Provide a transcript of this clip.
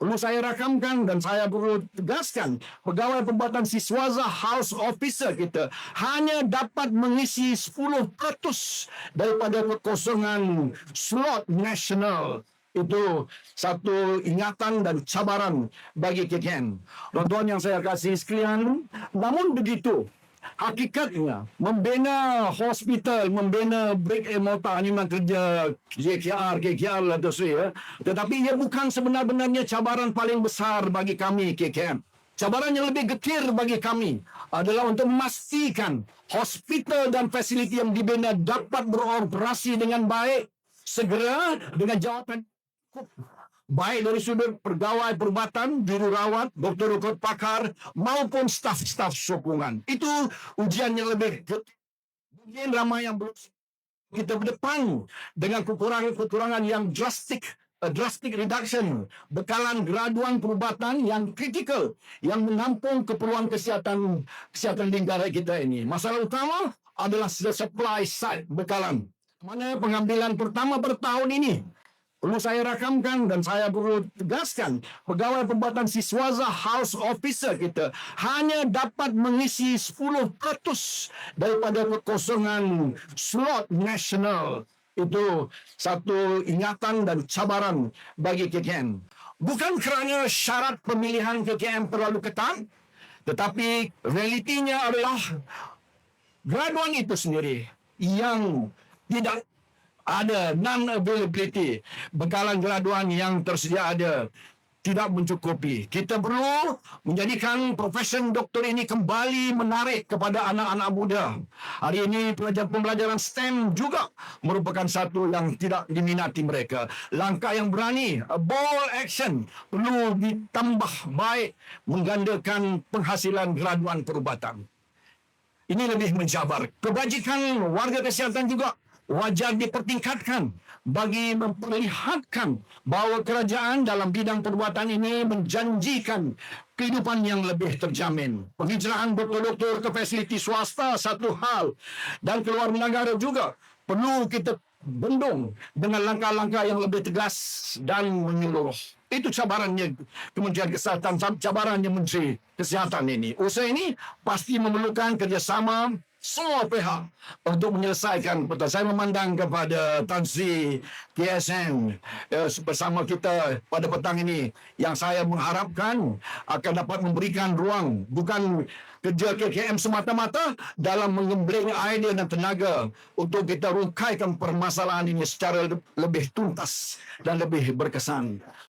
Perlu saya rakamkan dan saya perlu tegaskan, pegawai perubatan Siswaza House Officer kita hanya dapat mengisi 10% daripada kekosongan slot nasional. Itu satu ingatan dan cabaran bagi KKM. Tuan-tuan yang saya kasih sekalian, namun begitu, hakikatnya membina hospital, membina brick and mortar ini memang kerja KKR lah tu ya. Tetapi ia bukan sebenar-benarnya cabaran paling besar bagi kami KKM. Cabaran yang lebih getir bagi kami adalah untuk memastikan hospital dan fasiliti yang dibina dapat beroperasi dengan baik, segera dengan jawatan baik dari sudut pegawai perubatan, jururawat, doktor-doktor pakar maupun staf-staf sokongan. Itu ujian yang lebih mungkin ramai yang belum kita berdepan dengan kekurangan yang drastic reduction bekalan graduan perubatan yang kritikal yang menampung keperluan kesihatan negara kita ini. Masalah utama adalah supply side bekalan. Mana pengambilan pertama bertahun ini perlu saya rakamkan dan saya perlu tegaskan, pegawai perubatan Siswaza House Officer kita hanya dapat mengisi 10% daripada kekosongan slot nasional. Itu satu ingatan dan cabaran bagi KKM. Bukan kerana syarat pemilihan KKM terlalu ketat, tetapi realitinya adalah graduan itu sendiri yang tidak ada non-availability, bekalan graduan yang tersedia ada tidak mencukupi. Kita perlu menjadikan profesion doktor ini kembali menarik kepada anak-anak muda. Hari ini pembelajaran STEM juga merupakan satu yang tidak diminati mereka. Langkah yang berani, bold action perlu ditambah baik menggandakan penghasilan graduan perubatan. Ini lebih mencabar. Kebajikan warga kesihatan juga wajar dipertingkatkan bagi memperlihatkan bahawa kerajaan dalam bidang perubatan ini menjanjikan kehidupan yang lebih terjamin. Penghijrahan doktor-doktor ke fasiliti swasta satu hal, dan keluar negara juga perlu kita bendung dengan langkah-langkah yang lebih tegas dan menyeluruh. Itu cabarannya Kementerian Kesihatan, cabarannya Menteri Kesihatan ini. Usaha ini pasti memerlukan kerjasama semua pihak untuk menyelesaikan. Saya memandang kepada Tan Sri KSN bersama kita pada petang ini, yang saya mengharapkan akan dapat memberikan ruang, bukan kerja KKM semata-mata, dalam mengembling idea dan tenaga untuk kita rungkaikan permasalahan ini secara lebih tuntas dan lebih berkesan.